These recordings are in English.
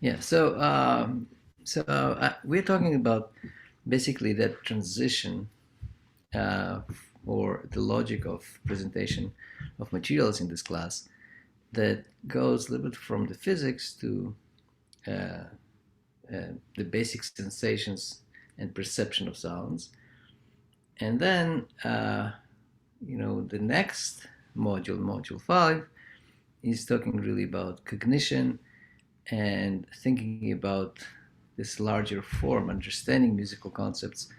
Yeah. We're talking about basically that transition uh, or the logic of presentation of materials in this class that goes a little bit from the physics to uh, the basic sensations and perception of sounds. And then, the next module, module 5, is talking really about cognition and thinking about this larger form, understanding musical concepts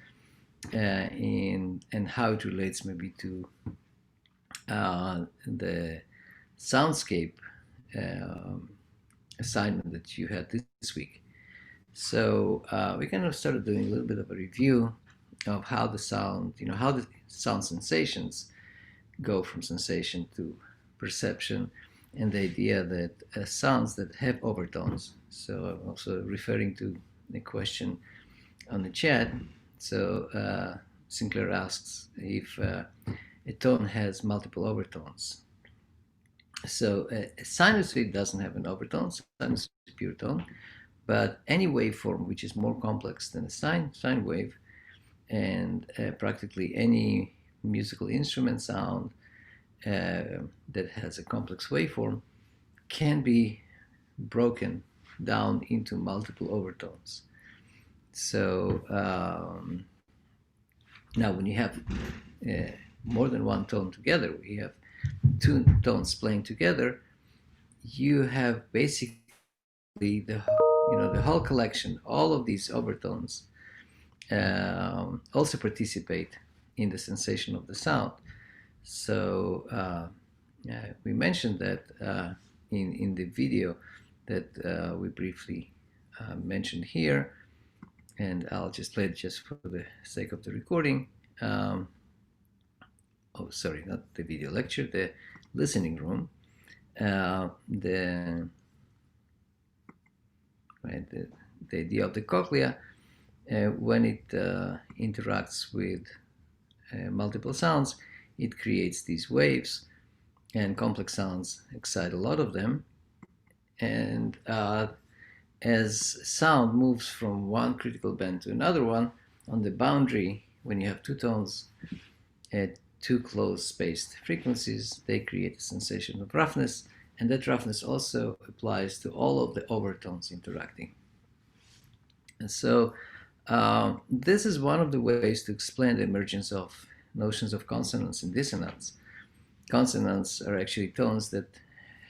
and how it relates maybe to the soundscape um, assignment that you had this week. So we kind of started doing a little bit of a review of how the sound, how the sound sensations go from sensation to perception, and the idea that sounds that have overtones. So I'm also referring to the question on the chat. So Sinclair asks if a tone has multiple overtones. So a sinus wave doesn't have an overtone. Sinus is pure tone. But any waveform which is more complex than a sine wave, and practically any musical instrument sound that has a complex waveform can be broken down into multiple overtones. So now when you have more than one tone together, we have two tones playing together, you have basically the whole collection, all of these overtones also participate in the sensation of the sound. So we mentioned that in the video that we briefly mentioned here, and I'll just play it just for the sake of the recording. Oh, sorry, not the video lecture, the listening room. The idea of the cochlea when it interacts with multiple sounds, it creates these waves, and complex sounds excite a lot of them. And as sound moves from one critical band to another one, on the boundary, when you have two tones at two close spaced frequencies, they create a sensation of roughness, and that roughness also applies to all of the overtones interacting. And so this is one of the ways to explain the emergence of notions of consonance and dissonance. Consonants are actually tones that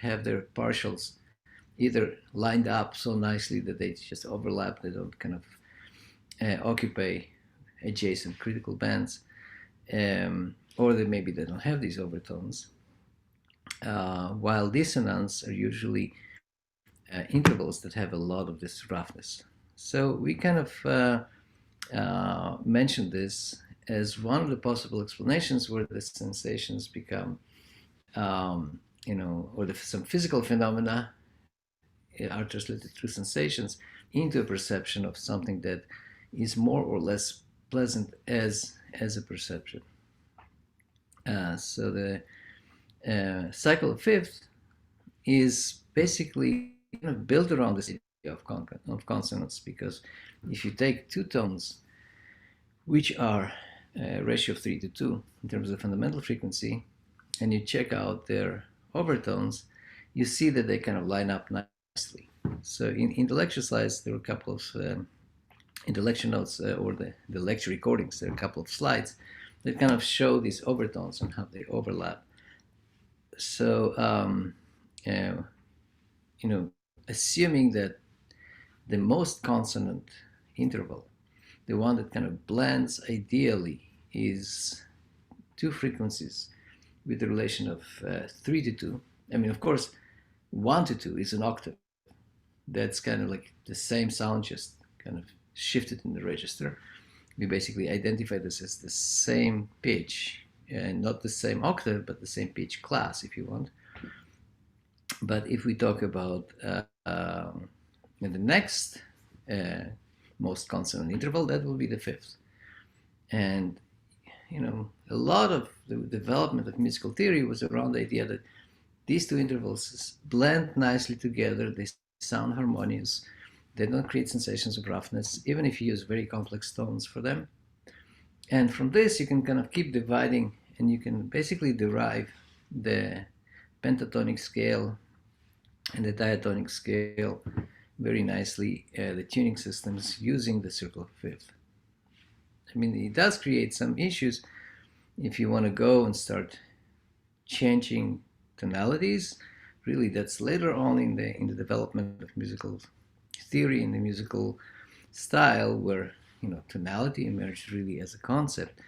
have their partials either lined up so nicely that they just overlap, they don't kind of occupy adjacent critical bands, or that maybe they don't have these overtones. While dissonants are usually intervals that have a lot of this roughness. So we kind of mentioned this as one of the possible explanations where the sensations become, or some physical phenomena are translated through sensations into a perception of something that is more or less pleasant as a perception. So the cycle of fifth is basically built around this idea of consonants, because if you take two tones which are a ratio of 3 to 2 in terms of fundamental frequency, and you check out their overtones, you see that they kind of line up nicely. So in the lecture slides, there are a couple of, in the lecture notes or the lecture recordings, there are a couple of slides that kind of show these overtones and how they overlap. So, assuming that the most consonant interval, the one that kind of blends ideally, is two frequencies with the relation of 3 to 2. I mean, of course, 1 to 2 is an octave. That's kind of like the same sound, just kind of shifted in the register. We basically identify this as the same pitch, and not the same octave, but the same pitch class, if you want. But if we talk about the next most consonant interval, that will be the fifth. And a lot of the development of musical theory was around the idea that these two intervals blend nicely together, they sound harmonious, They don't create sensations of roughness, even if you use very complex tones for them. And from this, you can kind of keep dividing, and you can basically derive the pentatonic scale and the diatonic scale very nicely, the tuning systems using the circle of fifth. I mean, it does create some issues if you want to go and start changing tonalities. Really, that's later on in the development of musical theory and the musical style, where tonality emerged really as a concept,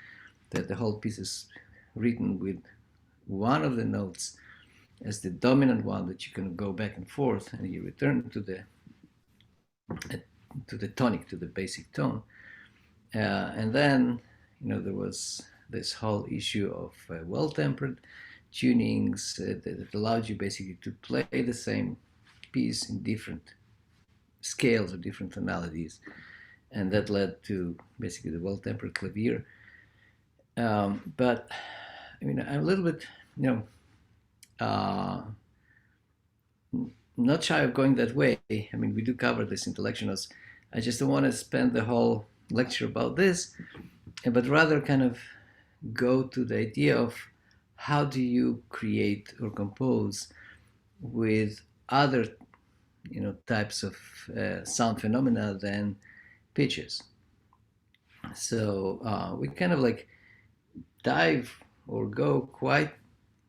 that the whole piece is written with one of the notes as the dominant one that you can go back and forth, and you return to the tonic, to the basic tone. And then there was this whole issue of well-tempered tunings that allowed you basically to play the same piece in different scales or different tonalities, and that led to basically the well-tempered clavier. But I mean, I'm a little bit, not shy of going that way. I mean, we do cover this in the lecture notes. I just don't want to spend the whole lecture about this, but rather kind of go to the idea of how do you create or compose with other types of sound phenomena than pitches. So we kind of like dive or go quite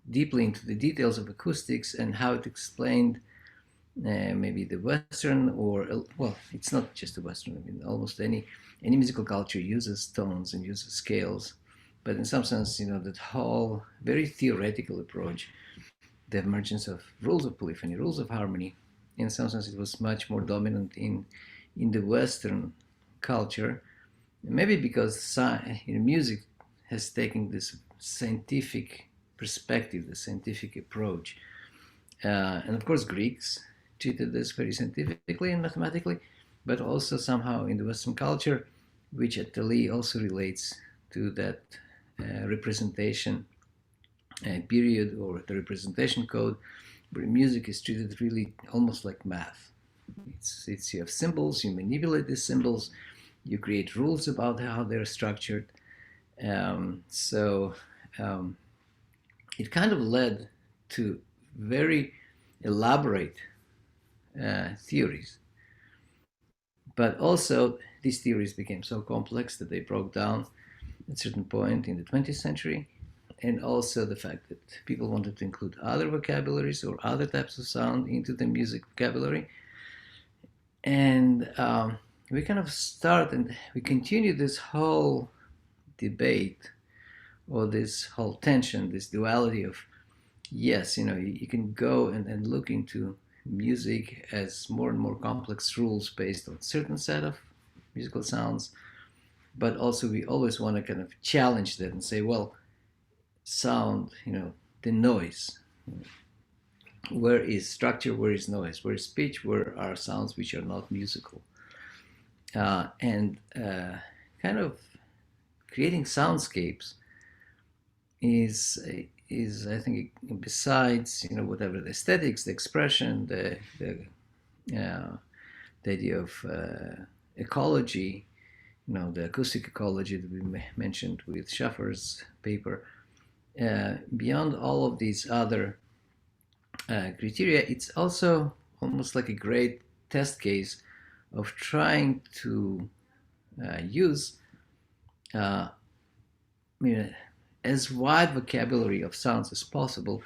deeply into the details of acoustics and how it explained maybe the Western, or well, it's not just the Western. I mean, almost any musical culture uses tones and uses scales, but in some sense, that whole very theoretical approach, the emergence of rules of polyphony, rules of harmony, in some sense, it was much more dominant in the Western culture, maybe because music has taken this scientific perspective, the scientific approach, and of course Greeks treated this very scientifically and mathematically, but also somehow in the Western culture, which at Tali also relates to that representation period, or the representation code, where music is treated really almost like math. It's you have symbols, you manipulate these symbols, you create rules about how they're structured. So it kind of led to very elaborate theories. But also, these theories became so complex that they broke down at a certain point in the 20th century. And also the fact that people wanted to include other vocabularies or other types of sound into the music vocabulary. And we kind of start and we continue this whole debate, or this whole tension, this duality of, yes, you can go and look into music as more and more complex rules based on a certain set of musical sounds, but also we always want to kind of challenge that and say, well, sound, the noise, where is structure, where is noise, where is pitch, where are sounds which are not musical, and kind of creating soundscapes is I think, besides whatever the aesthetics, the expression, the idea of ecology, the acoustic ecology that we mentioned with Schaffer's paper. Beyond all of these other criteria, it's also almost like a great test case of trying to use as wide vocabulary of sounds as possible,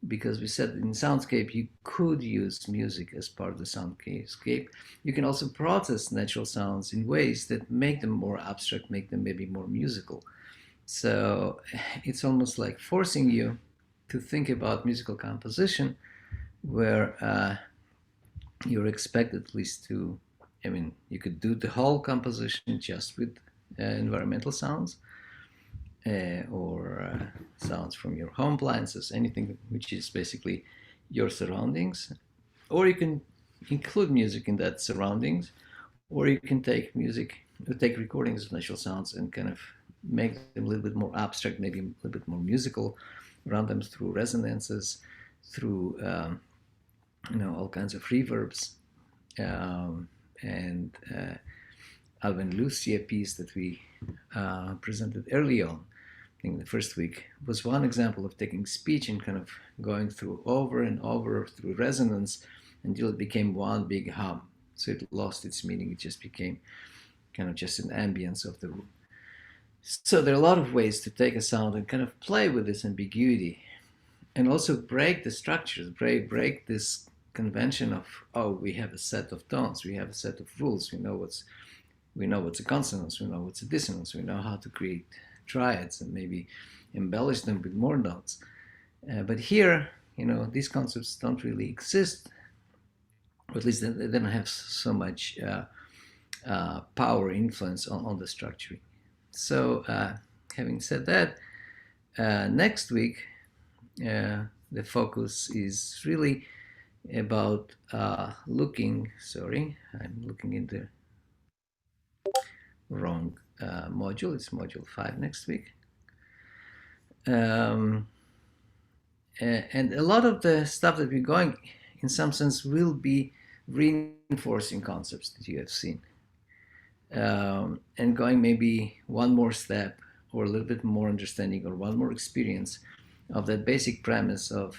because we said in Soundscape you could use music as part of the soundscape. You can also process natural sounds in ways that make them more abstract, make them maybe more musical. So it's almost like forcing you to think about musical composition, where you're expected at least to, you could do the whole composition just with environmental sounds, or sounds from your home appliances, anything which is basically your surroundings. Or you can include music in that surroundings, or you can take recordings of natural sounds and kind of make them a little bit more abstract, maybe a little bit more musical, run them through resonances, through all kinds of reverbs, and Alvin Lucia piece that we presented early on, I think the first week, was one example of taking speech and kind of going through over and over through resonance until it became one big hum. So it lost its meaning. It just became kind of just an ambience of the room. So there are a lot of ways to take a sound and kind of play with this ambiguity and also break the structures, break this convention of, oh, we have a set of tones, we have a set of rules, we know what's a consonance, we know what's a dissonance, we know how to create triads and maybe embellish them with more notes. But here, these concepts don't really exist, or at least they don't have so much power, influence on the structuring. So having said that, next week, the focus is really about looking, sorry, I'm looking in the wrong module. It's module 5 next week. And a lot of the stuff that we're going, in some sense, will be reinforcing concepts that you have seen. And going maybe one more step or a little bit more understanding or one more experience of that basic premise of,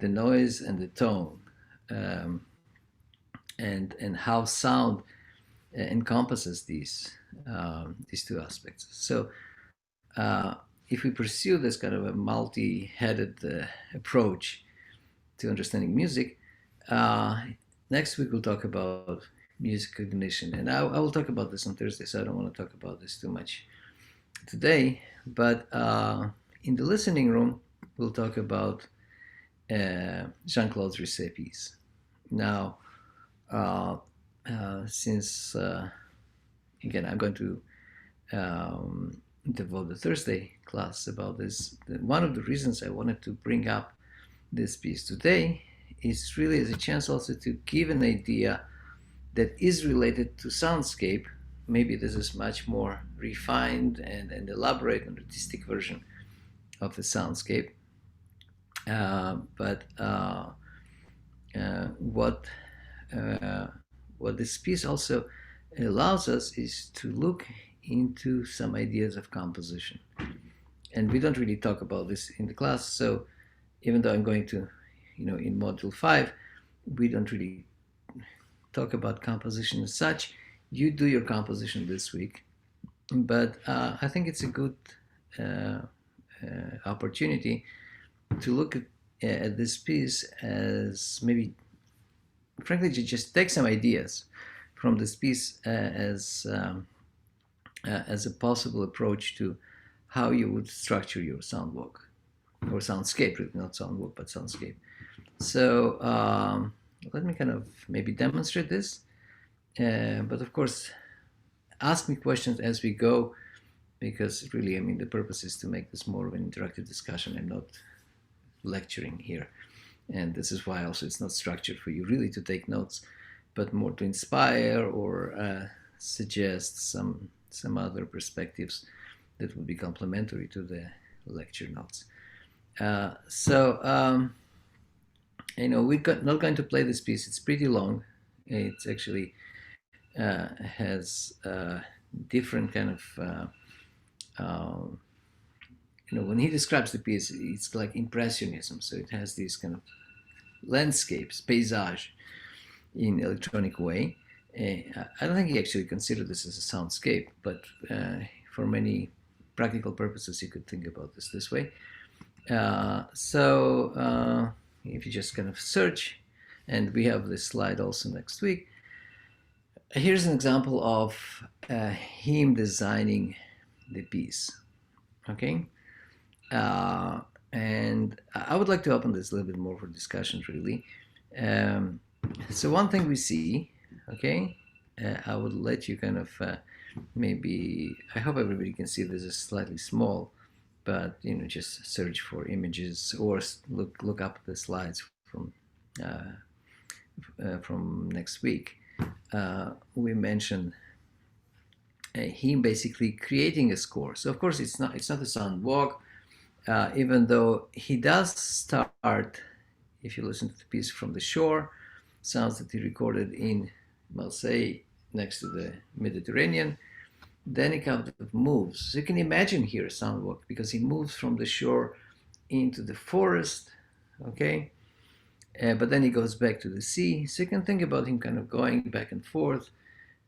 the noise and the tone, and how sound encompasses these two aspects. So if we pursue this kind of a multi-headed approach to understanding music, next week we'll talk about music cognition, and I will talk about this on Thursday, so I don't want to talk about this too much today. But in the listening room, we'll talk about Jean-Claude Risset piece. Now, since again, I'm going to devote the Thursday class about this, one of the reasons I wanted to bring up this piece today is really as a chance also to give an idea that is related to Soundscape. Maybe this is much more refined and elaborate and artistic version of the Soundscape. But what this piece also allows us is to look into some ideas of composition. And we don't really talk about this in the class, so even though I'm going to, in module 5, we don't really talk about composition as such. You do your composition this week, but I think it's a good opportunity to look at this piece as maybe, frankly, to just take some ideas from this piece as a possible approach to how you would structure your soundwalk, or soundscape, really, not soundwalk, but soundscape. So let me kind of maybe demonstrate this, but of course, ask me questions as we go, because really, the purpose is to make this more of an interactive discussion. I'm not lecturing here, and this is why also it's not structured for you really to take notes, but more to inspire or suggest some other perspectives that would be complementary to the lecture notes. We're not going to play this piece. It's pretty long. It's actually has different kind of when he describes the piece, it's like Impressionism. So it has these kind of landscapes, paysage, in electronic way. I don't think he actually considered this as a soundscape, but for many practical purposes, you could think about this way. So if you just kind of search, and we have this slide also next week, here's an example of him designing the piece. Okay. And I would like to open this a little bit more for discussion, really. So one thing we see, okay, I would let you kind of maybe, I hope everybody can see this is slightly small, but just search for images or look up the slides from next week. We mentioned him basically creating a score. So of course it's not a sound walk, even though he does start, if you listen to the piece, from the shore, sounds that he recorded in Marseille next to the Mediterranean. Then he kind of moves. So you can imagine here a soundwalk because he moves from the shore into the forest, okay? But then he goes back to the sea. So you can think about him kind of going back and forth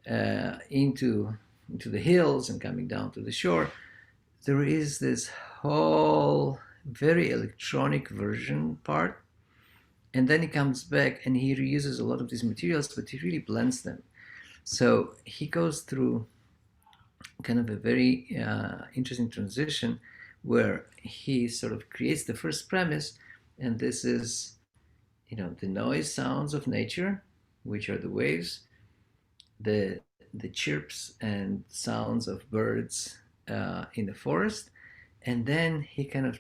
into the hills and coming down to the shore. There is this whole very electronic version part. And then he comes back and he reuses a lot of these materials, but he really blends them. So he goes through kind of a very interesting transition where he sort of creates the first premise, and this is, the noise sounds of nature, which are the waves, the chirps and sounds of birds in the forest, and then he kind of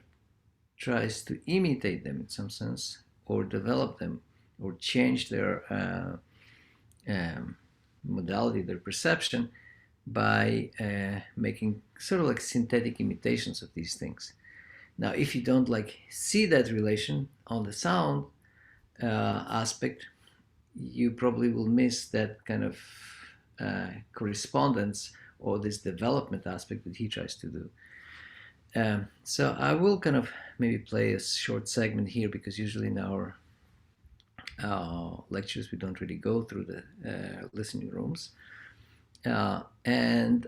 tries to imitate them in some sense, or develop them, or change their modality, their perception, by making sort of like synthetic imitations of these things. Now, if you don't see that relation on the sound aspect, you probably will miss that kind of correspondence or this development aspect that he tries to do. So I will kind of maybe play a short segment here, because usually in our lectures we don't really go through the listening rooms. And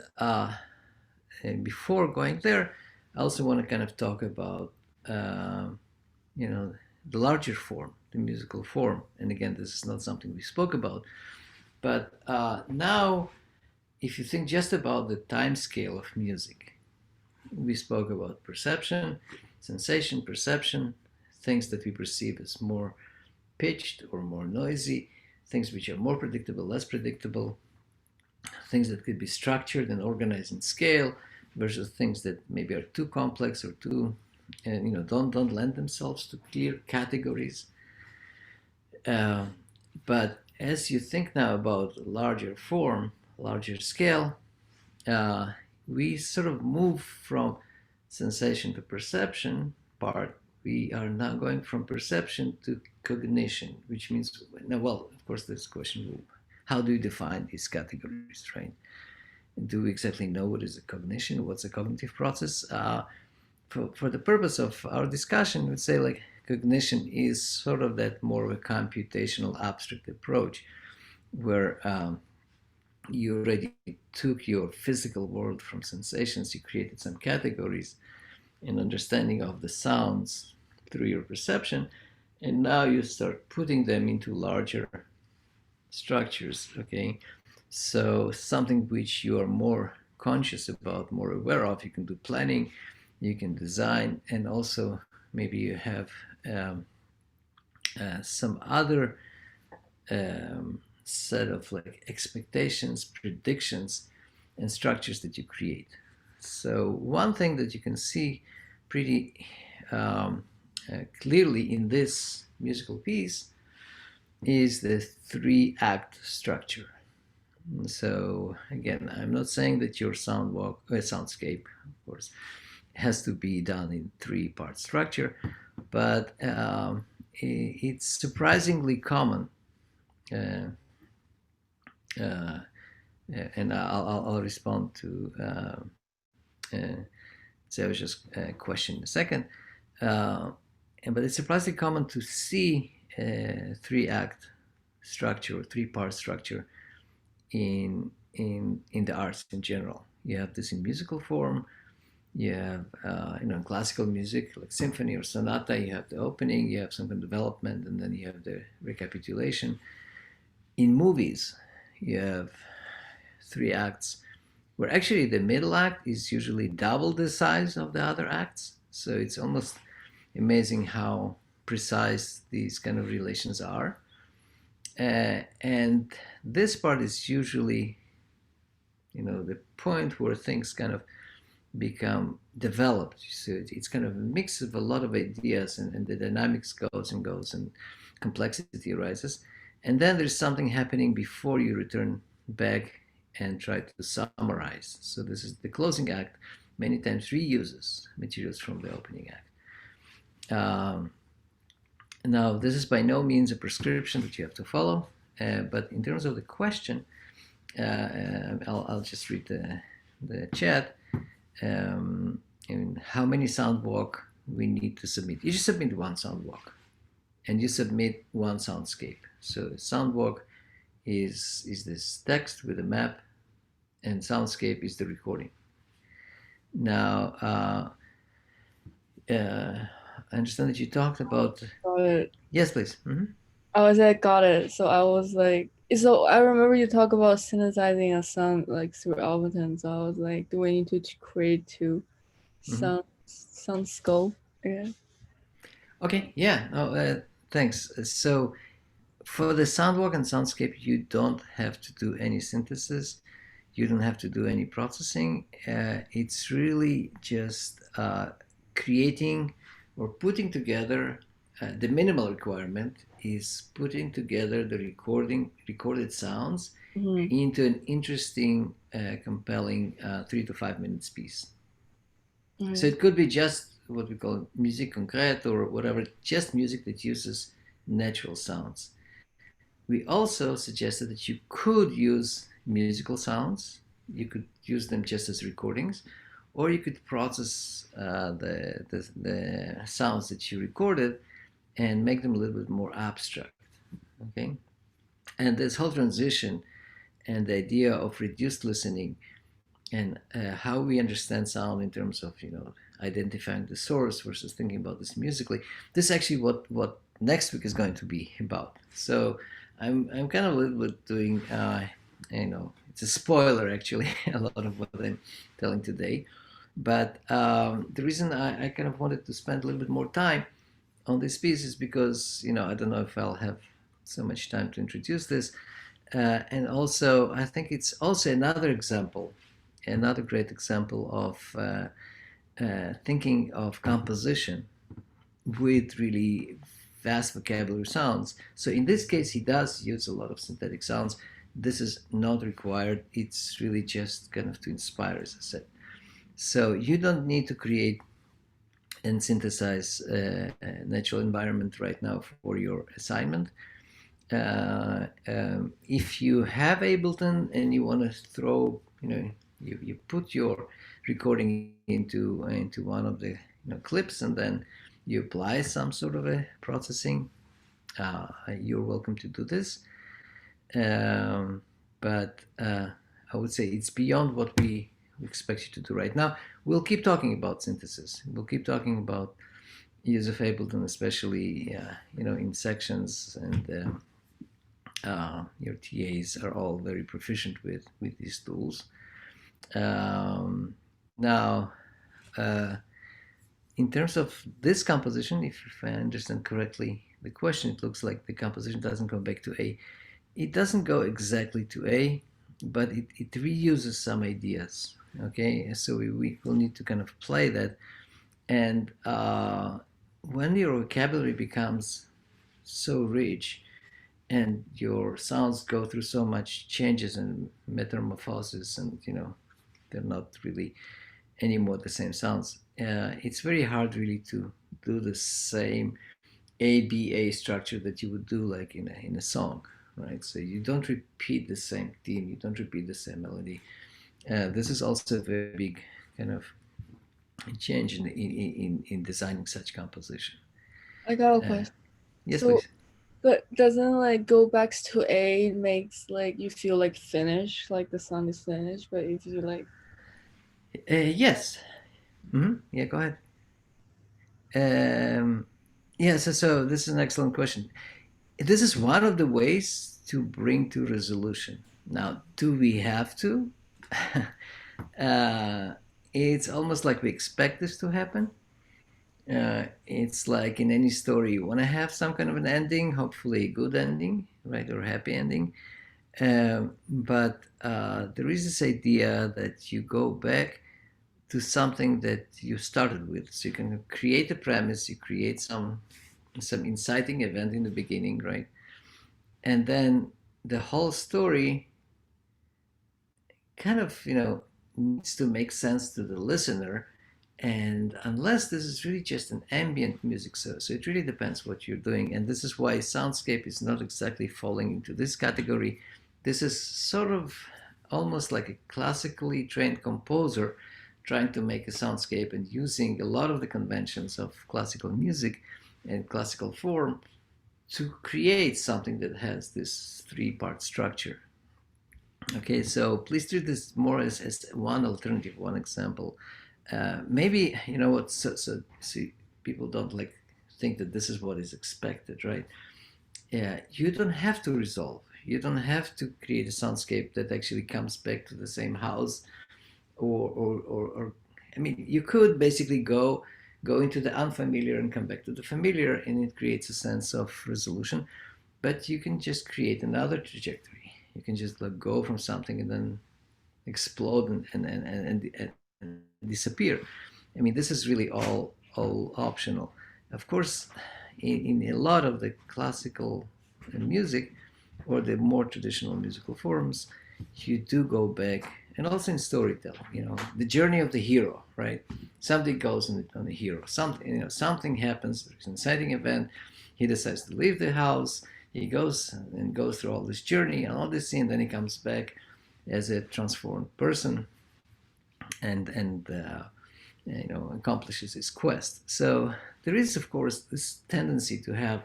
before going there, I also want to kind of talk about the larger form, the musical form. And again, this is not something we spoke about, but now if you think just about the time scale of music, we spoke about perception, sensation, perception, things that we perceive as more pitched or more noisy, things which are more predictable, less predictable, things that could be structured and organized in scale, versus things that maybe are too complex or too, don't lend themselves to clear categories. But as you think now about larger form, larger scale, we sort of move from sensation to perception part. We are now going from perception to cognition, which means, well, of course, this question, how do you define these categories, right? Do we exactly know what is a cognition? What's a cognitive process? For the purpose of our discussion, we'd say cognition is sort of that more of a computational abstract approach, where you already took your physical world from sensations, you created some categories and understanding of the sounds through your perception, and now you start putting them into larger structures, okay? So something which you are more conscious about, more aware of. You can do planning, you can design, and also maybe you have some other set of expectations, predictions, and structures that you create. So one thing that you can see pretty clearly in this musical piece is the 3-act structure. So again, I'm not saying that your soundscape, of course, has to be done in 3-part structure, but it's surprisingly common. And I'll respond to Serge's question in a second. But it's surprisingly common to see a 3-act structure or 3-part structure in the arts in general. You have this in musical form. You have in classical music like symphony or sonata, you have the opening, you have some kind of development, and then you have the recapitulation. In movies, you have 3 acts, where actually the middle act is usually double the size of the other acts. So it's almost amazing how precise these kind of relations are. And this part is usually, the point where things kind of become developed. So it's kind of a mix of a lot of ideas, and the dynamics goes and complexity arises. And then there's something happening before you return back and try to summarize. So this is the closing act, many times reuses materials from the opening act. Now, this is by no means a prescription that you have to follow, but in terms of the question, I'll just read the chat. And how many soundwalk we need to submit? You just submit one soundwalk, and you submit one soundscape. So soundwalk is this text with a map, and soundscape is the recording. Now, I understand that you talked about. Got it. Yes, please. I was like, got it. So I was like, so I remember you talk about synthesizing a sound like through Ableton. So I was like, do we need to create two sound scope? Yeah. Okay. Yeah. Oh, thanks. So for the soundwalk and soundscape, you don't have to do any synthesis. You don't have to do any processing. It's really just creating or putting together. The minimal requirement is putting together the recorded sounds into an interesting, compelling 3 to 5 minutes piece. So it could be just what we call musique concrète or whatever, just music that uses natural sounds. We also suggested that you could use musical sounds. You could use them just as recordings, or you could process the sounds that you recorded and make them a little bit more abstract. Okay, and this whole transition and the idea of reduced listening and how we understand sound in terms of identifying the source versus thinking about this musically. This is actually what next week is going to be about. So I'm kind of a little bit doing it's a spoiler actually a lot of what I'm telling today. But the reason I kind of wanted to spend a little bit more time on this piece is because I don't know if I'll have so much time to introduce this, and also I think it's also another great example of thinking of composition with really vast vocabulary sounds. So in this case, he does use a lot of synthetic sounds. This is not required. It's really just kind of to inspire, as I said. So you don't need to create and synthesize a natural environment right now for your assignment. If you have Ableton and you want to throw, you put your recording into one of the clips, and then you apply some sort of a processing. You're welcome to do this, but I would say it's beyond what we expect you to do right now. We'll keep talking about synthesis. We'll keep talking about use of Ableton, especially in sections, and your TAs are all very proficient with these tools. Now, in terms of this composition, if I understand correctly the question, it looks like the composition doesn't go back to A. It doesn't go exactly to A, but it reuses some ideas. Okay, so we will need to kind of play that. And when your vocabulary becomes so rich and your sounds go through so much changes and metamorphosis, and they're not really anymore the same sounds, it's very hard really to do the same ABA structure that you would do like in a song, right? So you don't repeat the same theme, you don't repeat the same melody. This is also a very big kind of change in designing such composition. I got a question. Yes, So, please. but doesn't like go back to A makes like you feel like finished, like the song is finished, but if you like Yes. Yeah, go ahead. Yeah, so this is an excellent question. This is one of the ways to bring to resolution. Now, do we have to? It's almost like we expect this to happen. It's like in any story, you want to have some kind of an ending, hopefully a good ending, right, or a happy ending. But there is this idea that you go back to something that you started with. So you can create a premise, you create some inciting event in the beginning, right? And then the whole story kind of, needs to make sense to the listener, And unless this is really just an ambient music, so it really depends what you're doing. And this is why Soundscape is not exactly falling into this category. This is sort of almost like a classically trained composer trying to make a soundscape and using a lot of the conventions of classical music and classical form to create something that has this three-part structure. Okay, so please treat this more as one alternative, one example. Maybe, you know what, so people don't like think that this is what is expected, right? Yeah, you don't have to resolve. You don't have to create a soundscape that actually comes back to the same house, or I mean, you could basically go into the unfamiliar and come back to the familiar, and it creates a sense of resolution. But you can just create another trajectory. You can just like go from something and then explode and disappear. I mean, this is really all optional. Of course, in a lot of the classical music or the more traditional musical forms, you do go back, and also in storytelling, you know, the journey of the hero, right? Something goes on the hero. Something, you know, something happens. There's an inciting event. He decides to leave the house. He goes through all this journey and all this scene. Then he comes back as a transformed person, and you know, accomplishes his quest. So there is, of course, this tendency to have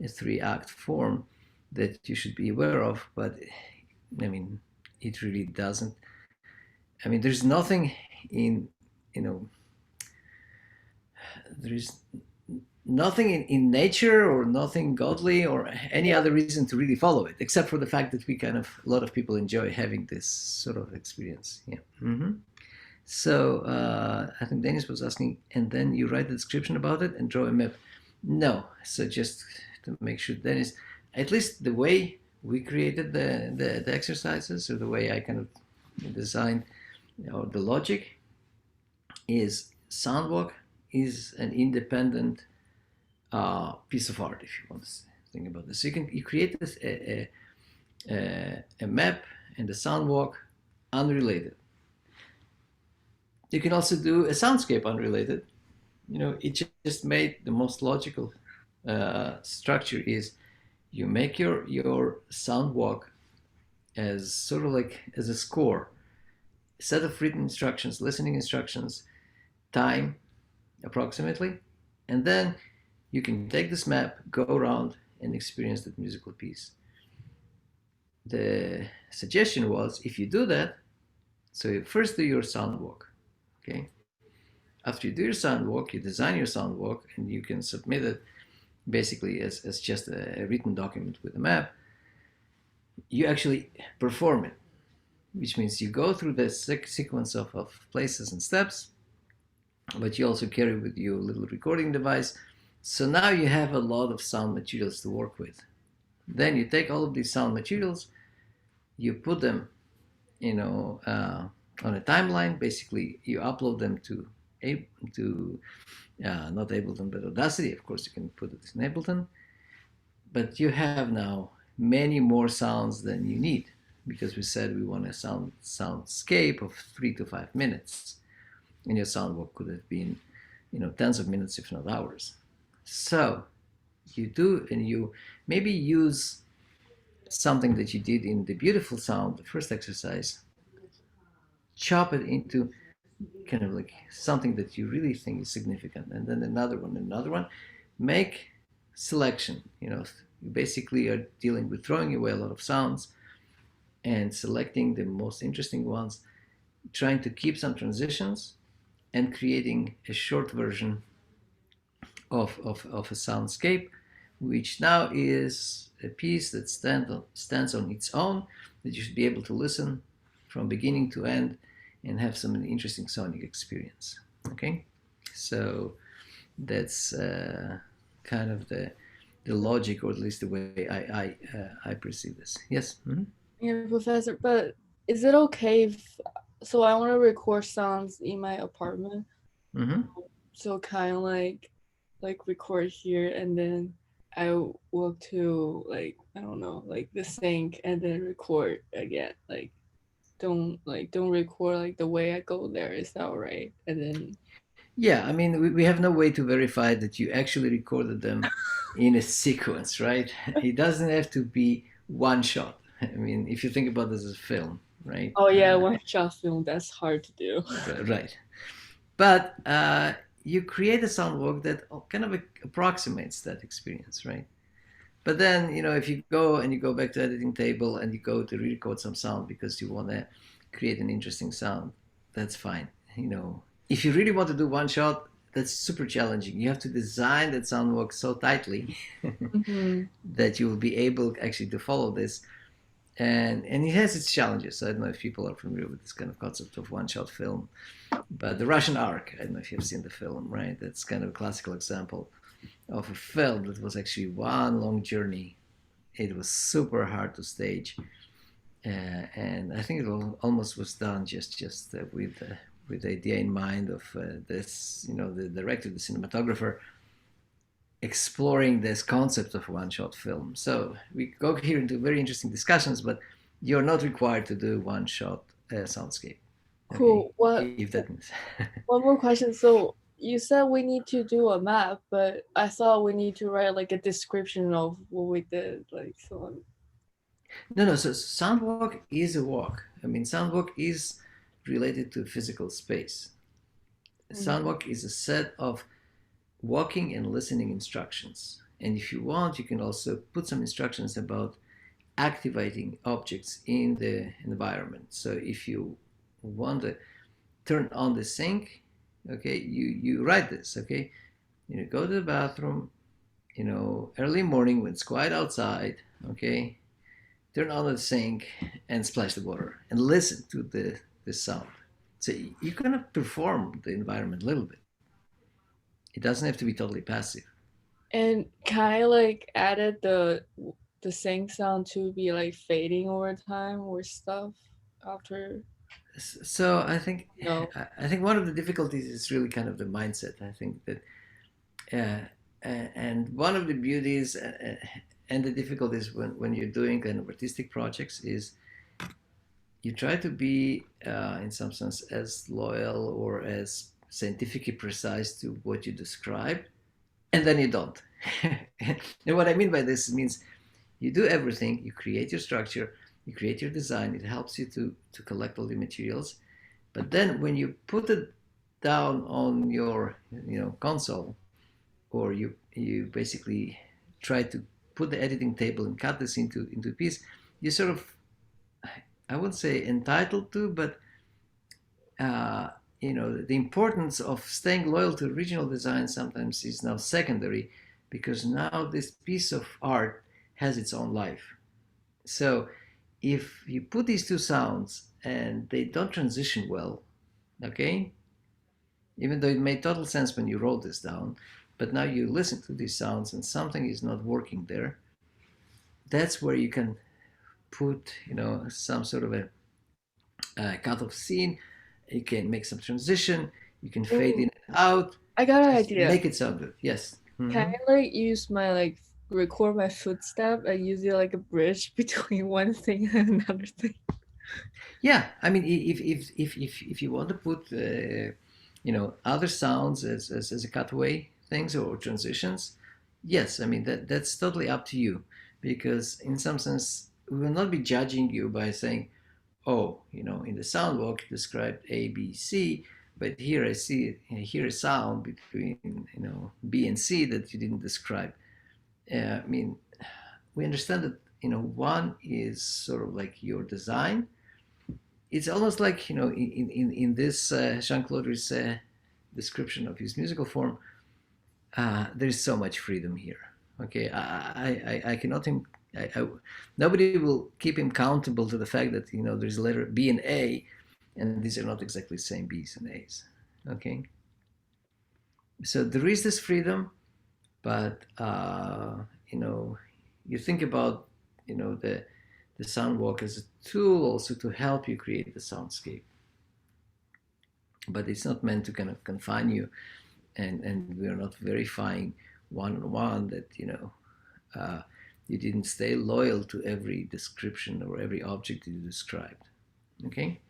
a three-act form that you should be aware of, but I mean, it really doesn't. I mean, there's nothing in, you know, there is nothing in nature or nothing godly or any other reason to really follow it, except for the fact that a lot of people enjoy having this sort of experience. Yeah. Mm-hmm. So I think Dennis was asking, and then you write the description about it and draw a map. No, so just to make sure, Dennis, at least the way we created the exercises, or the way I kind of designed, you know, the logic is Soundwalk is an independent piece of art, if you want to think about this. So you create this, a map and a Soundwalk unrelated. You can also do a soundscape unrelated. You know, it just made the most logical structure is you make your sound walk as sort of like as a score, a set of written instructions, listening instructions, time approximately, and then you can take this map, go around, and experience that musical piece. The suggestion was if you do that, so you first do your sound walk, okay? After you do your sound walk, you design your sound walk, and you can submit it basically as just a written document with a map. You actually perform it, which means you go through the sequence of places and steps, but you also carry with you a little recording device. So now you have a lot of sound materials to work with. Then you take all of these sound materials, you put them, you know, on a timeline. Basically, you upload them to not Ableton, but Audacity. Of course, you can put it in Ableton. But you have now many more sounds than you need, because we said we want a soundscape of 3 to 5 minutes, and your soundwalk could have been, you know, tens of minutes, if not hours. So you do, and you maybe use something that you did in the beautiful sound, the first exercise, chop it into kind of like something that you really think is significant, and then another one, make selection. You know, you basically are dealing with throwing away a lot of sounds and selecting the most interesting ones, trying to keep some transitions, and creating a short version of a soundscape, which now is a piece that stands on its own, that you should be able to listen from beginning to end and have some interesting sonic experience. Okay, so that's kind of the logic, or at least the way I perceive this. Yes. Mm-hmm. Yeah, Professor, but is it okay if, so I want to record sounds in my apartment? Mm-hmm. So kind of like record here, and then I walk to, like, I don't know, like the sink, and then record again. Like don't record like the way I go there. Is that all right? And then Yeah, I mean, we have no way to verify that you actually recorded them in a sequence, right? It doesn't have to be one shot. I mean, if you think about this as a film, right? Oh yeah, one shot film, that's hard to do. Right. But you create a soundwalk that kind of approximates that experience, right? But then, if you go and you go back to editing table and you go to re-record some sound because you want to create an interesting sound, that's fine. If you really want to do one shot, that's super challenging. You have to design that soundwalk so tightly Mm-hmm. that you will be able actually to follow this. And it has its challenges. I don't know if people are familiar with this kind of concept of one-shot film, but the Russian Ark, I don't know if you've seen the film, right? That's kind of a classical example of a film that was actually one long journey. It was super hard to stage, and I think it almost was done just with the idea in mind of this, the director, the cinematographer, exploring this concept of one-shot film. So we go here into very interesting discussions, but you're not required to do one-shot soundscape. Okay, Cool. What if that means. one more question. So you said we need to do a map, but I thought we need to write like a description of what we did, like so. No. So soundwalk is a walk. I mean, soundwalk is related to physical space. Mm-hmm. Soundwalk is a set of walking and listening instructions. And if you want, you can also put some instructions about activating objects in the environment. So if you want to turn on the sink, okay, you write this, okay? Go to the bathroom, early morning when it's quiet outside, okay? Turn on the sink and splash the water and listen to the sound. So you kind of perform the environment a little bit. It doesn't have to be totally passive. And can I like added the sync sound to be like fading over time or stuff after? So No. I think one of the difficulties is really kind of the mindset. I think that, and one of the beauties and the difficulties when you're doing kind of artistic projects is you try to be, in some sense, as loyal or as scientifically precise to what you describe, and then you don't. And what I mean by this means you do everything, you create your structure, you create your design, it helps you to collect all the materials, but then when you put it down on your console, or you basically try to put the editing table and cut this into a piece, you sort of, I wouldn't say entitled to, but uh, the importance of staying loyal to original design sometimes is now secondary, because now this piece of art has its own life. So if you put these two sounds and they don't transition well, okay, even though it made total sense when you wrote this down, but now you listen to these sounds and something is not working there, that's where you can put, some sort of a cut-off scene. You can make some transition. You can fade in Ooh, and out. I got an Just idea. make it sound good. Yes. Can Mm-hmm. I like use my like record my footstep and use it like a bridge between one thing and another thing? Yeah. I mean, if you want to put other sounds as a cutaway things or transitions, yes. I mean that's totally up to you, because in some sense we will not be judging you by saying, oh, in the sound walk you described A, B, C, but here I hear a sound between B and C that you didn't describe. I mean, we understand that one is sort of like your design. It's almost like in this Jean-Claude Risset description of his musical form, there's so much freedom here. Okay, I cannot nobody will keep him accountable to the fact that there's a letter B and A, and these are not exactly the same B's and A's. Okay, so there is this freedom, but you think about the sound walk as a tool also to help you create the soundscape, but it's not meant to kind of confine you, and we are not verifying one on one that you didn't stay loyal to every description or every object you described. Okay,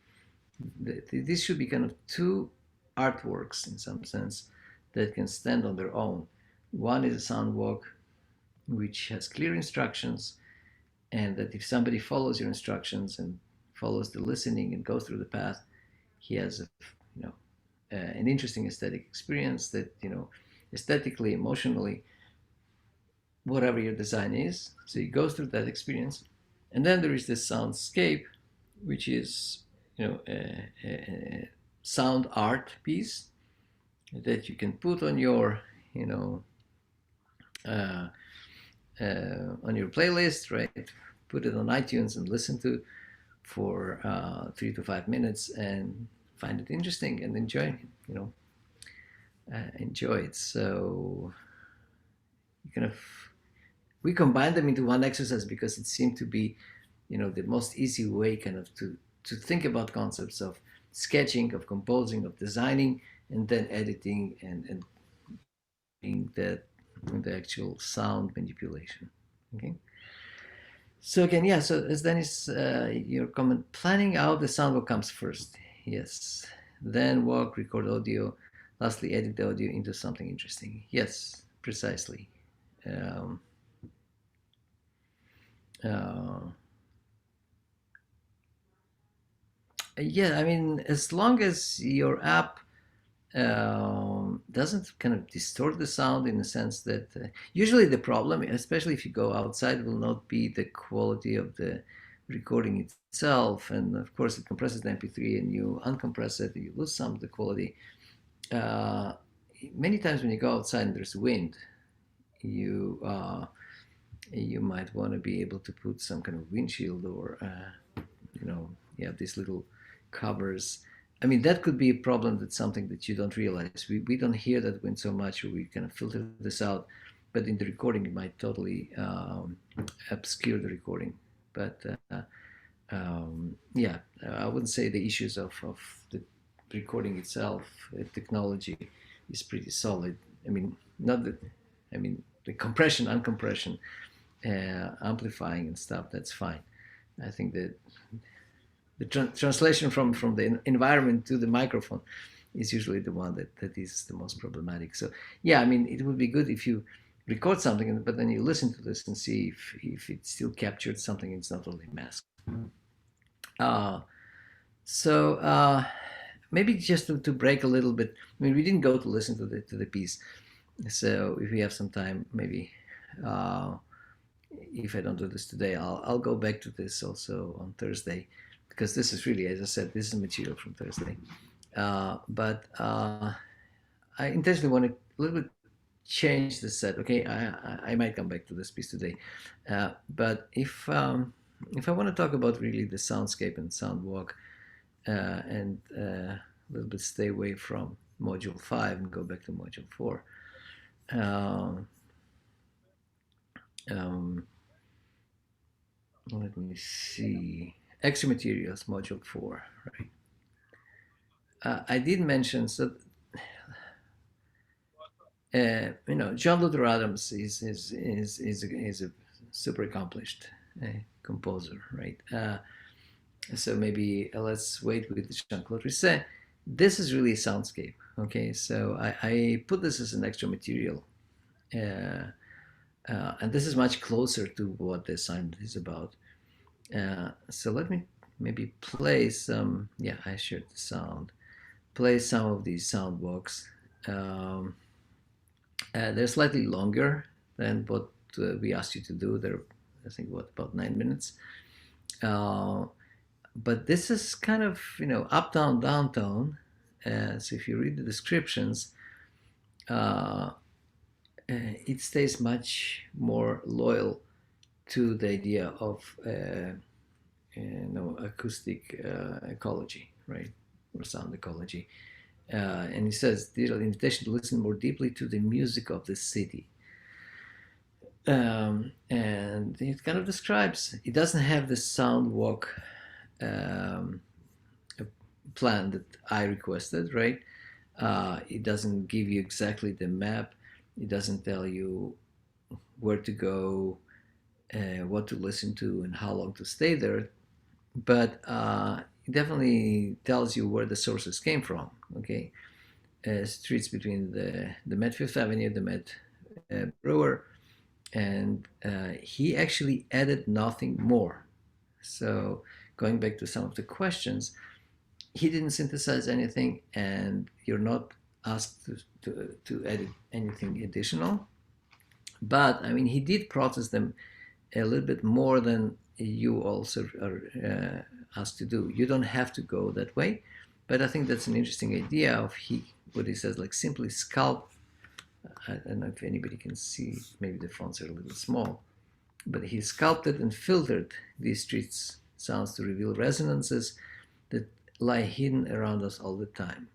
this should be kind of two artworks in some sense that can stand on their own. One is a soundwalk, which has clear instructions, and that if somebody follows your instructions and follows the listening and goes through the path, he has you know an interesting aesthetic experience that aesthetically, emotionally, whatever your design is. So he goes through that experience, and then there is this soundscape, which is a sound art piece that you can put on your uh, on your playlist, right? Put it on iTunes and listen to for 3 to 5 minutes and find it interesting and enjoy it. So kind of we combine them into one exercise because it seemed to be the most easy way kind of to think about concepts of sketching, of composing, of designing, and then editing and being the actual sound manipulation. Okay. So again, yeah. So as Dennis, your comment, planning out the sound what comes first. Yes. Then walk, record audio. Lastly, edit the audio into something interesting. Yes, precisely. Um, uh, yeah, I mean, as long as your app doesn't kind of distort the sound in the sense that usually the problem, especially if you go outside, will not be the quality of the recording itself. And of course, it compresses the MP3 and you uncompress it, you lose some of the quality. Many times when you go outside and there's wind, you might want to be able to put some kind of windshield or you have these little covers. I mean, that could be a problem. That's something that you don't realize. We don't hear that wind so much, or we kind of filter this out. But in the recording, it might totally obscure the recording. But yeah, I wouldn't say the issues of the recording itself, technology is pretty solid. I mean, not that, I mean, the compression, uncompression, amplifying and stuff, that's fine. I think that the translation from the environment to the microphone is usually the one that is the most problematic. So yeah, I mean, it would be good if you record something, but then you listen to this and see if it still captured something. It's not only masked. So maybe just to break a little bit. I mean, we didn't go to listen to the piece. So if we have some time, maybe if I don't do this today, I'll go back to this also on Thursday, because this is really, as I said, this is material from Thursday. But I intentionally want to a little bit change the set. Okay, I might come back to this piece today, but if I want to talk about really the soundscape and soundwalk, and a little bit stay away from module 5 and go back to module 4. Let me see. Extra materials, module 4, right? I did mention, so John Luther Adams is a super accomplished composer, right? So maybe let's wait with Jean-Claude Risset. This is really a soundscape, okay? So I put this as an extra material, and this is much closer to what the assignment is about. So let me maybe play some. Yeah, I shared the sound. Play some of these sound walks. They're slightly longer than what we asked you to do. They're, I think, about 9 minutes. But this is kind of, uptown, downtown. So if you read the descriptions, it stays much more loyal to the idea of acoustic ecology, right, or sound ecology. And he says, the invitation to listen more deeply to the music of the city. And it kind of describes, it doesn't have the sound walk plan that I requested, right? It doesn't give you exactly the map. It doesn't tell you where to go, what to listen to, and how long to stay there. But it definitely tells you where the sources came from, okay? streets between the Met Fifth Avenue, the Met Brewer, and he actually added nothing more. So going back to some of the questions, he didn't synthesize anything, and you're not asked to edit anything additional. But I mean, he did process them a little bit more than you also are asked to do. You don't have to go that way, but I think that's an interesting idea of what he says, like simply sculpt. I don't know if anybody can see, maybe the fonts are a little small, but he sculpted and filtered these street sounds to reveal resonances that lie hidden around us all the time.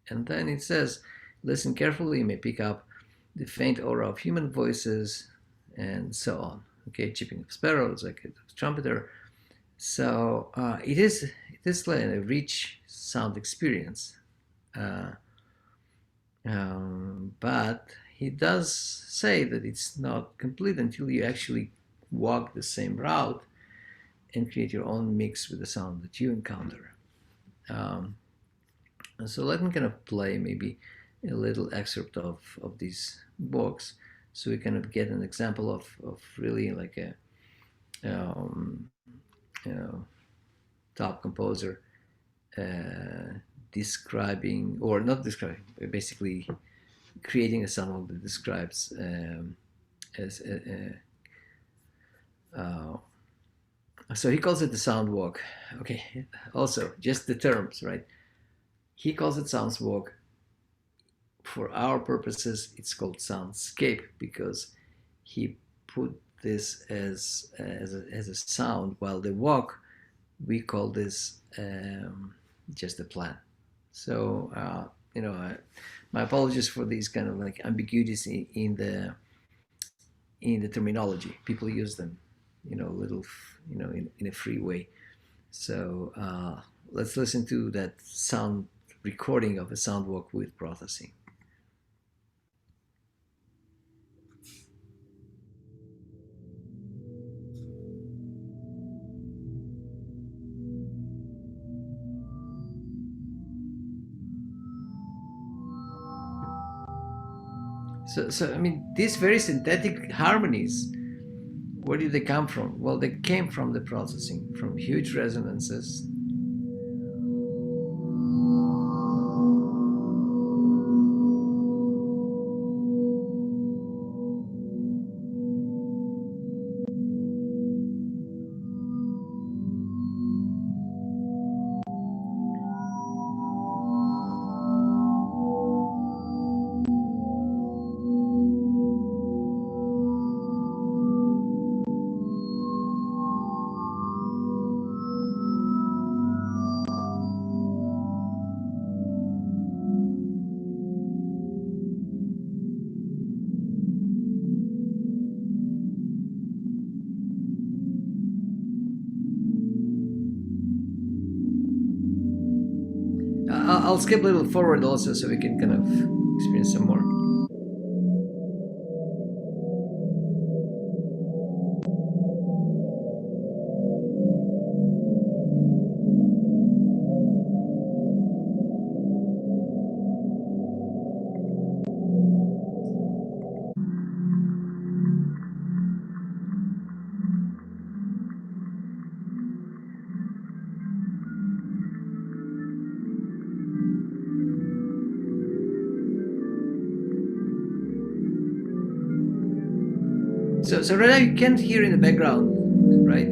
And then it says, listen carefully, you may pick up the faint aura of human voices, and so on. Okay, chipping of sparrows, like a trumpeter. So it is like a rich sound experience. But he does say that it's not complete until you actually walk the same route and create your own mix with the sound that you encounter. So let me kind of play maybe a little excerpt of these books, so we kind of get an example of really like a top composer describing, or not describing, basically creating a sound that describes as so he calls it the soundwalk. Okay, also just the terms, right? He calls it soundswalk. For our purposes, it's called soundscape because he put this as a sound, while the walk, we call this just a plan. So my apologies for these kind of like ambiguities in the terminology. People use them, in a free way. So let's listen to that sound recording of a soundwalk with processing. So I mean, these very synthetic harmonies, where did they come from? Well, they came from the processing, from huge resonances. I'll skip a little forward also, so we can kind of experience some more. So right now you can't hear in the background, right?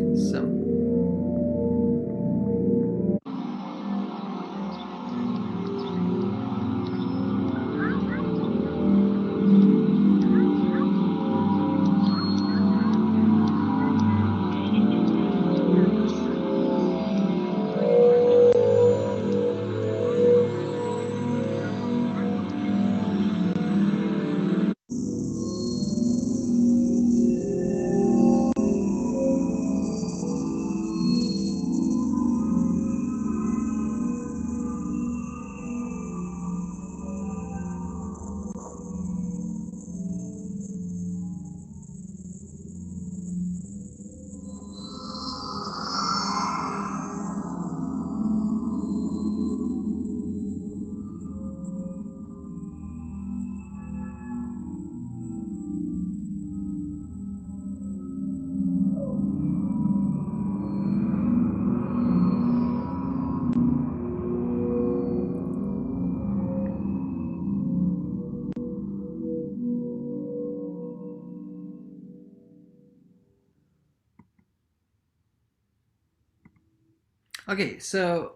Okay, so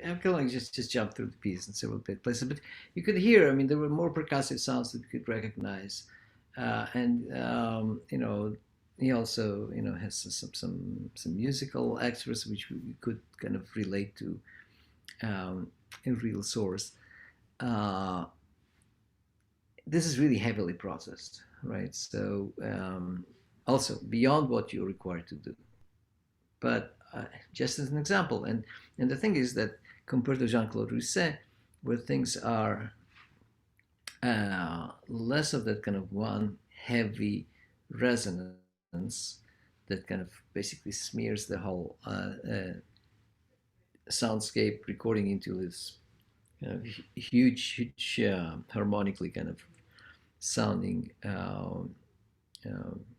I'm going to just jump through the piece in several places, but you could hear. I mean, there were more percussive sounds that you could recognize, and he also has some musical extras which we could kind of relate to in real source. Uh, this is really heavily processed, right? So also beyond what you're required to do. But just as an example, and the thing is that compared to Jean-Claude Risset, where things are less of that kind of one heavy resonance that kind of basically smears the whole soundscape recording into this huge harmonically kind of sounding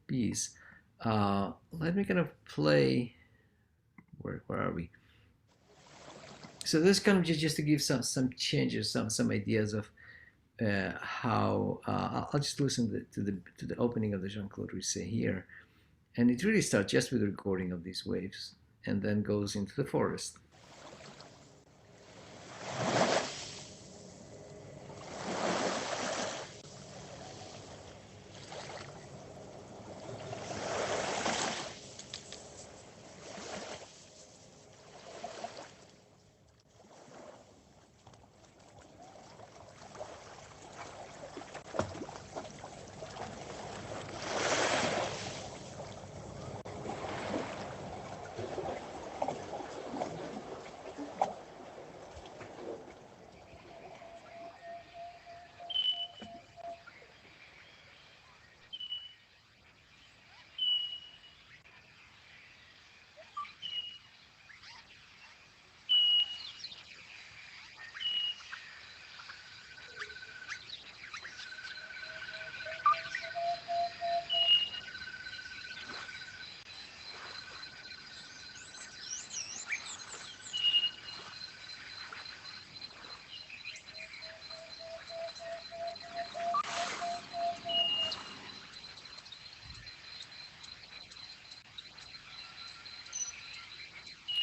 piece. Let me kind of play. Where are we? So this kind of just to give some changes, some ideas of how I'll just listen to the opening of the Jean-Claude Risset here, and it really starts just with the recording of these waves, and then goes into the forest.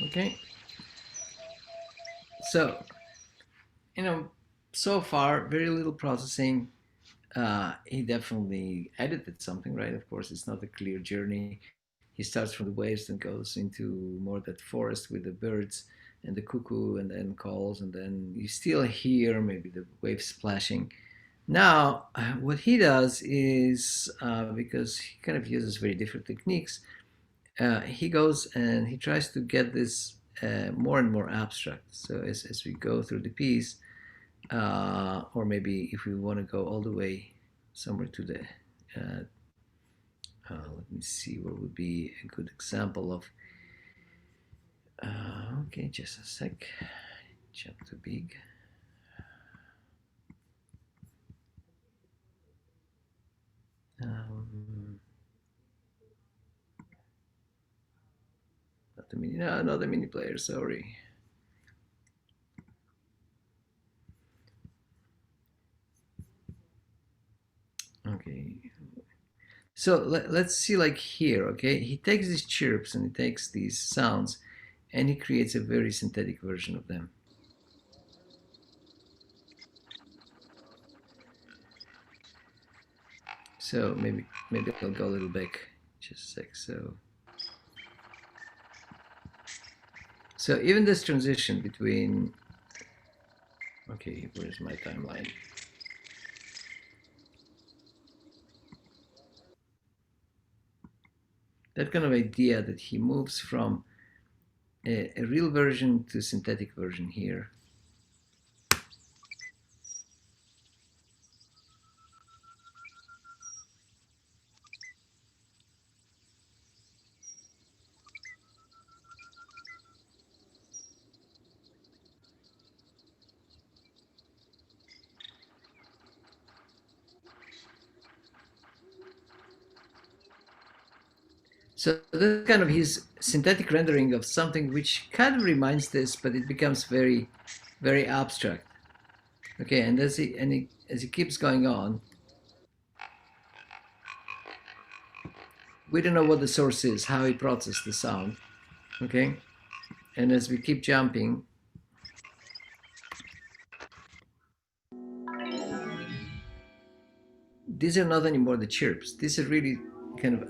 Okay, so so far very little processing. He definitely edited something, right? Of course, it's not a clear journey. He starts from the waves and goes into more that forest with the birds and the cuckoo, and then calls, and then you still hear maybe the waves splashing. Now, what he does is because he kind of uses very different techniques, he goes and he tries to get this more and more abstract. So as we go through the piece, or maybe if we want to go all the way somewhere to the let me see what would be a good example of okay, just a sec, jump too big. Not the mini, no, not the mini player, sorry. Okay, so let's see, like here, okay, he takes these chirps and he takes these sounds and he creates a very synthetic version of them. So maybe I'll go a little back just a sec. So even this transition between, okay, where's my timeline? That kind of idea that he moves from a real version to synthetic version here. So that's kind of his synthetic rendering of something which kind of reminds this, but it becomes very, very abstract. Okay, and as he keeps going on, we don't know what the source is, how he processed the sound. Okay, And as we keep jumping, these are not anymore the chirps. These are really kind of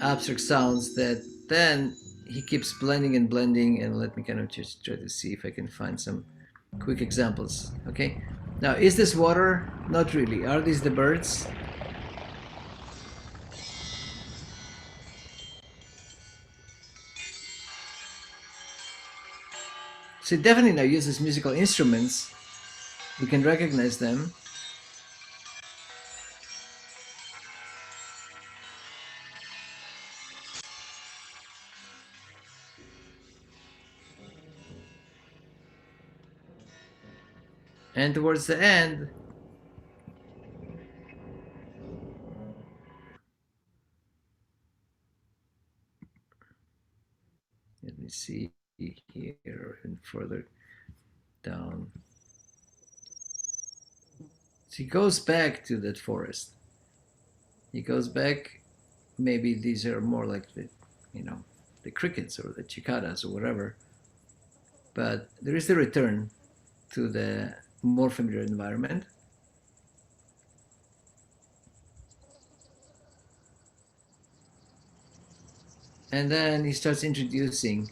abstract sounds that then he keeps blending and blending. And let me kind of just try to see if I can find some quick examples. Okay. Now, is this water? Not really. Are these the birds? So it definitely now uses musical instruments. We can recognize them. And towards the end, let me see here and further down. So he goes back to that forest. He goes back. Maybe these are more like you know, the crickets or the cicadas or whatever. But there is the return to the more familiar environment. And then he starts introducing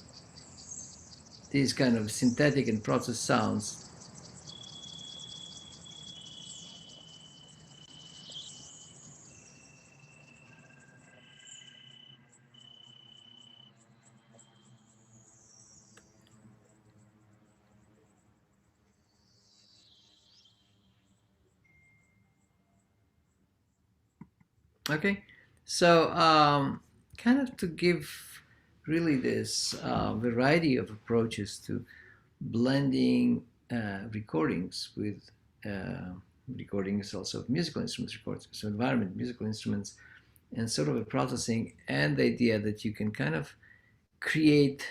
these kind of synthetic and processed sounds. Okay, so kind of to give really this variety of approaches to blending recordings with recordings also of musical instruments recordings, so environment, musical instruments, and sort of a processing and the idea that you can kind of create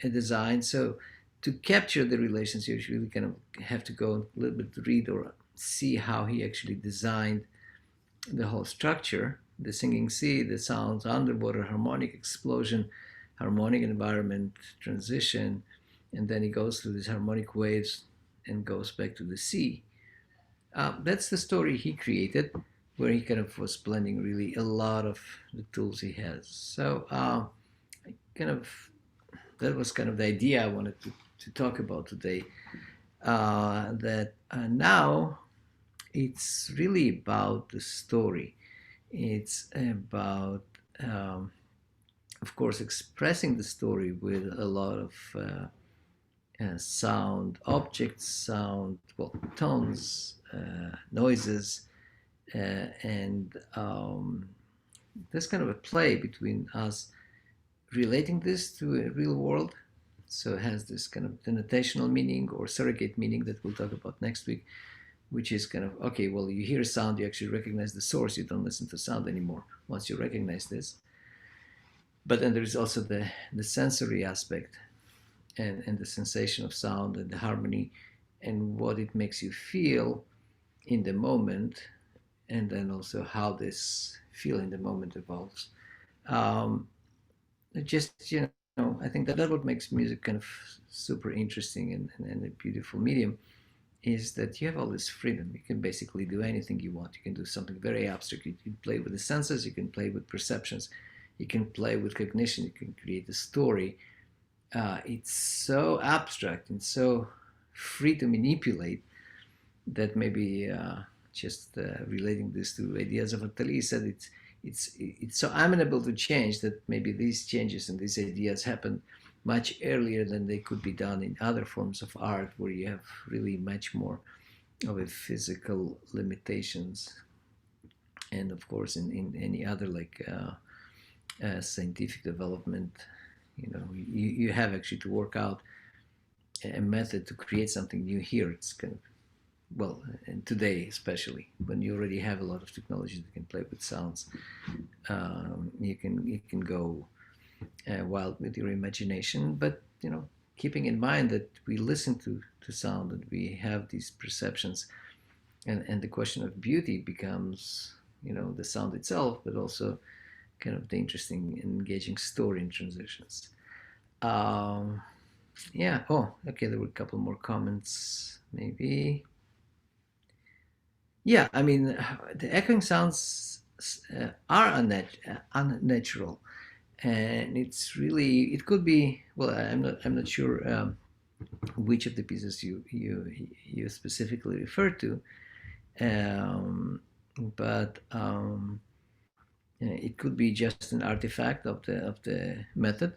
a design. So to capture the relations, you really kind of have to go a little bit to read or see how he actually designed the whole structure, the singing sea, the sounds, underwater, harmonic explosion, harmonic environment, transition, and then he goes through these harmonic waves and goes back to the sea. That's the story he created, where he kind of was blending really a lot of the tools he has. So kind of that was kind of the idea I wanted to talk about today. That now it's really about the story. It's about, of course, expressing the story with a lot of sound objects, sound, well, tones, noises, and there's kind of a play between us relating this to a real world. So it has this kind of denotational meaning or surrogate meaning that we'll talk about next week, which is kind of, okay, well, you hear sound, you actually recognize the source, you don't listen to sound anymore once you recognize this. But then there's also the sensory aspect and the sensation of sound and the harmony and what it makes you feel in the moment, and then also how this feel in the moment evolves. Um, just, I think that's what makes music kind of super interesting and a beautiful medium is that you have all this freedom. You can basically do anything you want. You can do something very abstract. You can play with the senses, you can play with perceptions, you can play with cognition, you can create a story. It's so abstract and so free to manipulate that maybe just relating this to ideas of Attali said it's so amenable to change that maybe these changes and these ideas happen much earlier than they could be done in other forms of art where you have really much more of a physical limitations. And of course in any other like scientific development, you have actually to work out a method to create something new here. It's kind of, well, and today especially when you already have a lot of technologies that can play with sounds, you can go wild with your imagination, but keeping in mind that we listen to sound and we have these perceptions, and the question of beauty becomes the sound itself, but also kind of the interesting engaging story in transitions. Yeah. Oh, okay. There were a couple more comments, maybe. Yeah. I mean, the echoing sounds are unnatural, and it's really, it could be. Well, I'm not sure which of the pieces you specifically refer to, um, but it could be just an artifact of the method.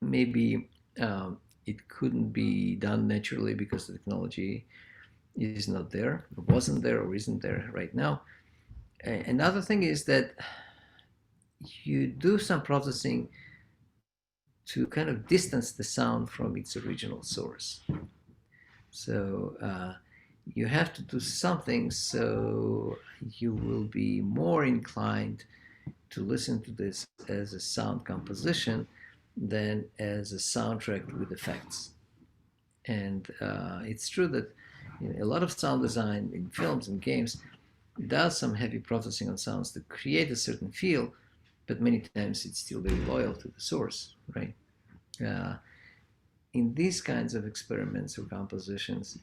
Maybe it couldn't be done naturally because the technology is not there, or wasn't there, or isn't there right now. Another thing is that you do some processing to kind of distance the sound from its original source. So you have to do something so you will be more inclined to listen to this as a sound composition than as a soundtrack with effects. And it's true that a lot of sound design in films and games does some heavy processing on sounds to create a certain feel, but many times it's still very loyal to the source, right? Uh, in these kinds of experiments or compositions,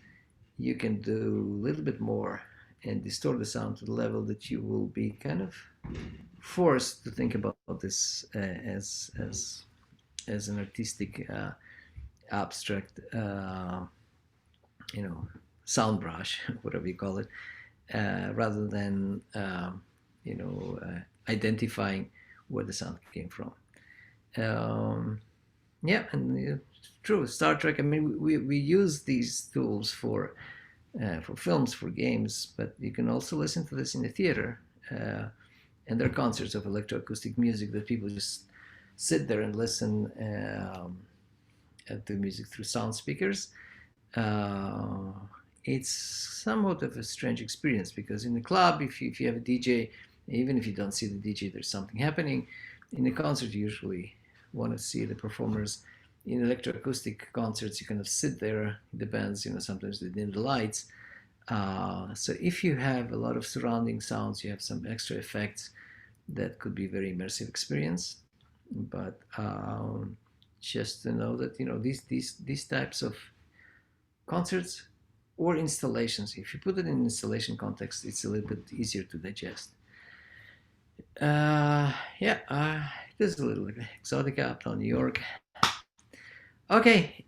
you can do a little bit more and distort the sound to the level that you will be kind of forced to think about this as an artistic, abstract, sound brush, whatever you call it, rather than identifying where the sound came from. Yeah, and true. Star Trek. I mean, we use these tools for films, for games, but you can also listen to this in the theater. And there are concerts of electroacoustic music that people just sit there and listen to music through sound speakers. It's somewhat of a strange experience because in the club, if you have a DJ, even if you don't see the DJ, there's something happening. In a concert, you usually want to see the performers. In electroacoustic concerts, you kind of sit there. It depends, sometimes they dim the lights. So if you have a lot of surrounding sounds, you have some extra effects, that could be a very immersive experience. But just to know that these types of concerts or installations, if you put it in installation context, it's a little bit easier to digest. Yeah, this is a little Exotica, Uptown New York. Okay.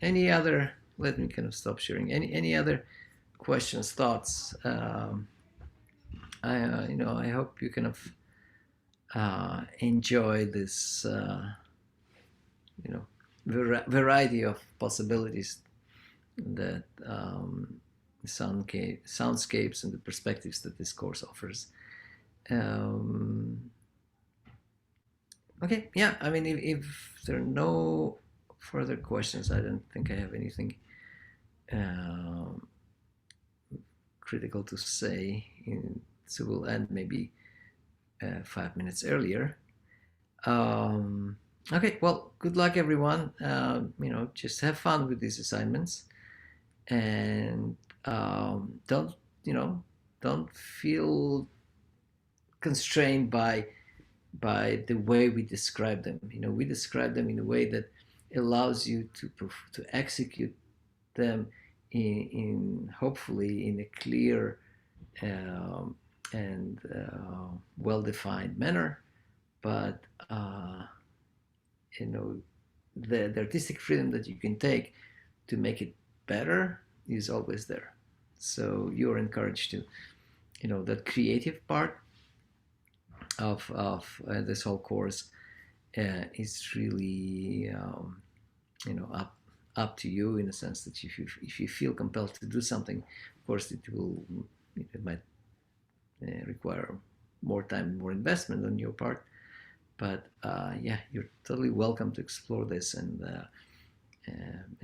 Any other? Let me kind of stop sharing. Any other questions, thoughts? I hope you kind of enjoy this, variety of possibilities that soundscapes and the perspectives that this course offers. Okay, yeah. I mean, if there are no further questions, I don't think I have anything critical to say. So we'll end maybe 5 minutes earlier. Okay, well, good luck, everyone. Just have fun with these assignments, and don't feel constrained by the way we describe them. We describe them in a way that allows you to execute them in hopefully in a clear and well-defined manner, but the artistic freedom that you can take to make it better is always there. So you're encouraged to, that creative part of this whole course is really up to you, in the sense that if you feel compelled to do something, of course it might require more time, more investment on your part. But yeah, you're totally welcome to explore this, and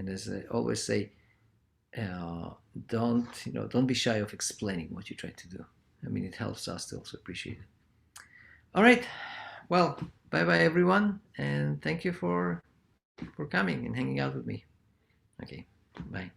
as I always say, don't be shy of explaining what you try to do. I mean, it helps us to also appreciate it. All right, well, bye bye everyone, and thank you for coming and hanging out with me. Okay, bye.